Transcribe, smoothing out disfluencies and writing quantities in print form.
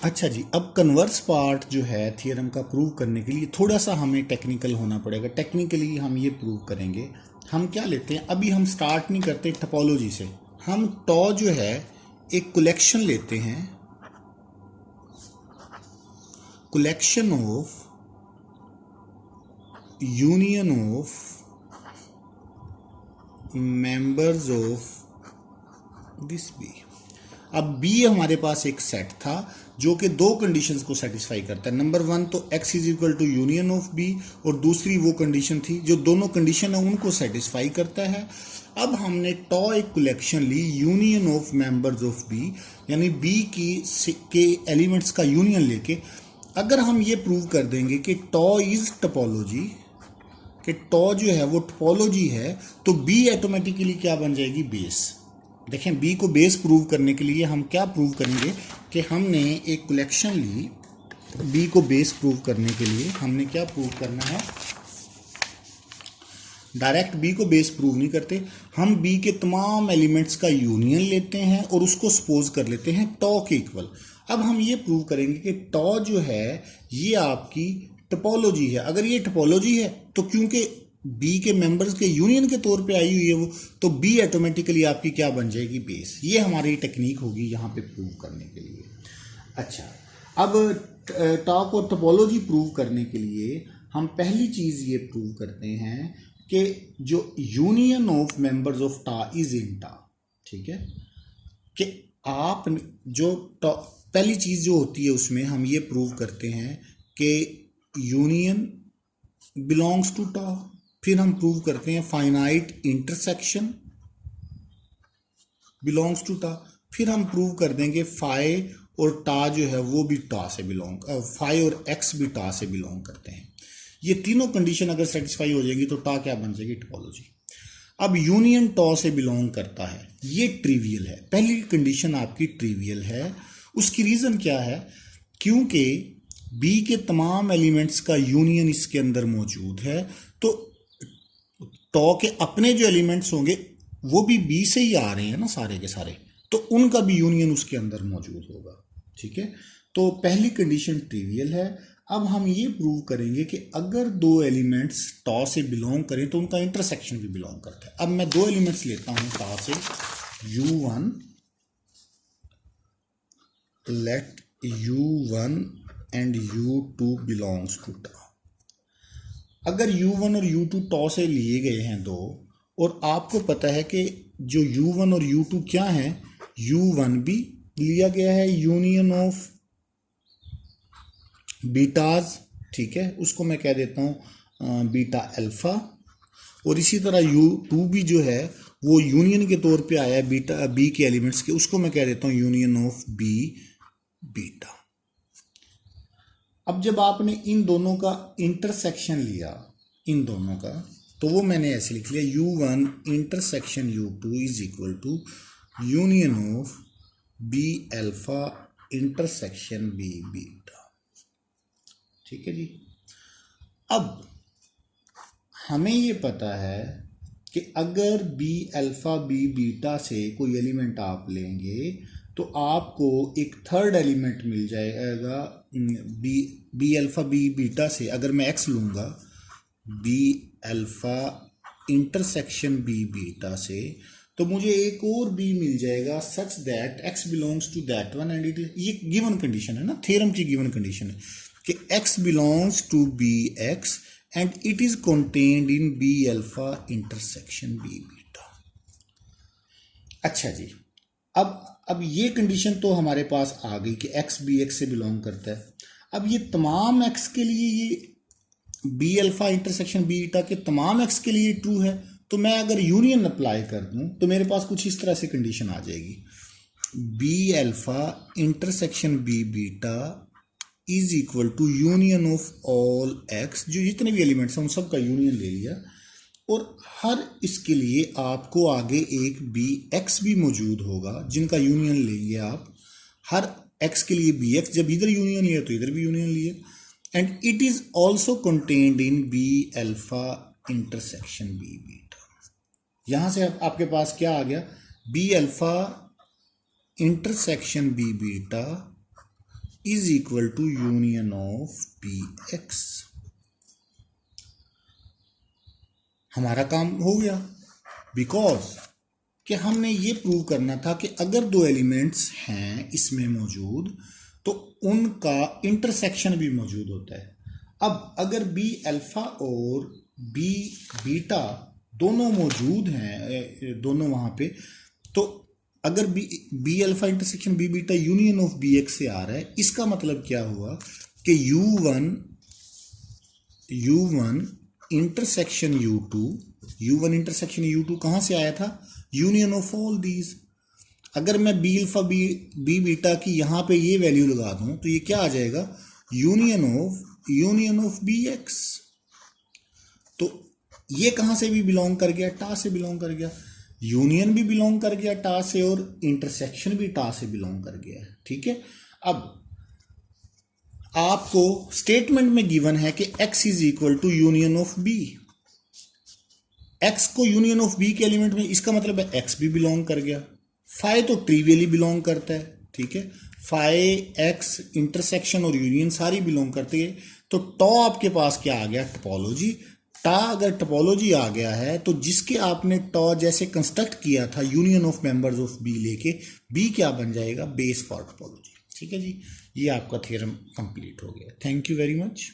अच्छा जी, अब कन्वर्स पार्ट जो है थियरम का प्रूव करने के लिए थोड़ा सा हमें टेक्निकल होना पड़ेगा। टेक्निकली हम ये प्रूव करेंगे। हम क्या लेते हैं, अभी हम स्टार्ट नहीं करते टोपोलॉजी से। हम टॉ जो है एक कलेक्शन लेते हैं, collection of union of members of this B. अब बी हमारे पास एक सेट था जो कि दो कंडीशंस को सेटिस्फाई करता है। नंबर वन तो x is equal to union of B, और दूसरी वो कंडीशन थी जो दोनों कंडीशन है उनको सेटिस्फाई करता है। अब हमने टॉ एक कलेक्शन ली union of members of B, यानी बी के एलिमेंट्स का यूनियन लेके अगर हम ये प्रूव कर देंगे कि टॉ इज टोपोलॉजी, कि टॉ जो है वो टोपोलॉजी है, तो बी ऑटोमेटिकली क्या बन जाएगी, बेस। देखें, बी को बेस प्रूव करने के लिए हम क्या प्रूव करेंगे कि हमने एक कलेक्शन ली। बी को बेस प्रूव करने के लिए हमने क्या प्रूव करना है, डायरेक्ट बी को बेस प्रूव नहीं करते, हम बी के तमाम एलिमेंट्स का यूनियन लेते हैं और उसको सपोज कर लेते हैं टॉ के इक्वल। अब हम ये प्रूव करेंगे कि टॉ जो है ये आपकी टोपोलॉजी है। अगर ये टोपोलॉजी है तो क्योंकि बी के मेंबर्स के यूनियन के तौर पे आई हुई है वो, तो बी ऑटोमेटिकली आपकी क्या बन जाएगी, बेस। ये हमारी टेक्निक होगी यहाँ पे प्रूव करने के लिए। अच्छा, अब टॉ को टोपोलॉजी प्रूव करने के लिए हम पहली चीज़ ये प्रूव करते हैं कि जो यूनियन ऑफ मेंबर्स ऑफ टा इज इन टा। ठीक है, कि आप जो पहली चीज़ जो होती है उसमें हम ये प्रूव करते हैं कि यूनियन बिलोंग्स टू टा। फिर हम प्रूव करते हैं फाइनाइट इंटरसेक्शन बिलोंग्स टू टा। फिर हम प्रूव कर देंगे फाई और टा जो है वो भी टा से बिलोंग, फाई और एक्स भी टा से बिलोंग करते हैं। ये तीनों कंडीशन अगर सेटिस्फाई हो जाएगी तो टा क्या बन जाएगी, टोपोलॉजी। अब यूनियन टॉ से बिलोंग करता है, ये ट्रिवियल है। पहली कंडीशन आपकी ट्रिवियल है। उसकी रीज़न क्या है, क्योंकि बी के तमाम एलिमेंट्स का यूनियन इसके अंदर मौजूद है, तो टॉ के अपने जो एलिमेंट्स होंगे वो भी बी से ही आ रहे हैं ना सारे के सारे, तो उनका भी यूनियन उसके अंदर मौजूद होगा। ठीक है, तो पहली कंडीशन ट्रिवियल है। अब हम ये प्रूव करेंगे कि अगर दो एलिमेंट्स टॉ से बिलोंग करें तो उनका इंटरसेक्शन भी बिलोंग करता है। अब मैं दो एलिमेंट्स लेता हूं टॉ से, u1, let u1 and u2 belongs to tau. अगर u1 और u2 टॉ से लिए गए हैं दो, और आपको पता है कि जो u1 और u2 क्या है, u1 भी लिया गया है यूनियन ऑफ बीटाज। ठीक है, उसको मैं कह देता हूँ बीटा अल्फा, और इसी तरह u2 भी जो है वो यूनियन के तौर पे आया है बीटा बी के एलिमेंट्स के, उसको मैं कह देता हूँ यूनियन ऑफ बी बीटा। अब जब आपने इन दोनों का इंटरसेक्शन लिया, इन दोनों का, तो वो मैंने ऐसे लिख लिया, u1 intersection u2 is equal to union of B alpha intersection B beta. ठीक है जी। अब हमें ये पता है कि अगर बी अल्फा बी बीटा से कोई एलिमेंट आप लेंगे तो आपको एक थर्ड एलिमेंट मिल जाएगा बी अल्फा बी बीटा से। अगर मैं एक्स लूँगा B alpha intersection B beta से, तो मुझे एक और बी मिल जाएगा such that x belongs to that one and it is, ये गिवन कंडीशन है ना, थ्योरम की गिवन कंडीशन है कि x belongs to B x and it is contained in B alpha intersection B beta. अच्छा जी, अब ये कंडीशन तो हमारे पास आ गई कि x बी एक्स से बिलोंग करता है। अब ये तमाम x के लिए, ये B alpha intersection B beta के तमाम x के लिए ट्रू है, तो मैं अगर यूनियन अप्लाई कर दूं तो मेरे पास कुछ इस तरह से कंडीशन आ जाएगी, B alpha intersection B beta is equal to union of all x, जो जितने भी एलिमेंट्स हैं उन सब का यूनियन ले लिया, और हर इसके लिए आपको आगे एक बी एक्स भी मौजूद होगा जिनका यूनियन लेंगे आप। हर एक्स के लिए बी एक्स, जब इधर यूनियन लिया तो इधर भी यूनियन लिया, and it is also contained in B alpha intersection B beta. यहां से आपके पास क्या आ गया, B alpha intersection B beta is equal to union of B x. हमारा काम हो गया, बिकॉज कि हमने ये प्रूव करना था कि अगर दो एलिमेंट्स हैं इसमें मौजूद तो उनका इंटरसेक्शन भी मौजूद होता है। अब अगर बी अल्फा और बी बीटा दोनों मौजूद हैं, दोनों वहाँ पे, तो अगर B alpha intersection B beta union of B x से आ रहा है, इसका मतलब क्या हुआ कि U1 intersection U2 intersection U2 कहाँ से आया था? Union of all these. अगर मैं बी अल्फा बी बीटा की यहाँ पे ये वैल्यू लगा दूँ तो ये क्या आ जाएगा? Union of B x. तो ये कहाँ से भी बिलोंग कर गया? टा से बिलोंग कर गया। यूनियन भी बिलोंग कर गया टा से और इंटरसेक्शन भी टा से बिलोंग कर गया। ठीक है, अब आपको स्टेटमेंट में गिवन है कि x is equal to union of b। x को यूनियन ऑफ b के एलिमेंट में, इसका मतलब है x भी बिलोंग कर गया। फाई तो ट्रिवियली बिलोंग करता है, ठीक है, फाई x इंटरसेक्शन और यूनियन सारी बिलोंग करती है। तो टॉ आपके पास क्या आ गया? टोपोलॉजी। टा अगर टोपोलॉजी आ गया है तो जिसके आपने टॉ जैसे कंस्ट्रक्ट किया था union of members of B लेके, बी क्या बन जाएगा? Base for topology. ठीक है जी, ये आपका थ्योरम कंप्लीट हो गया। Thank you very much.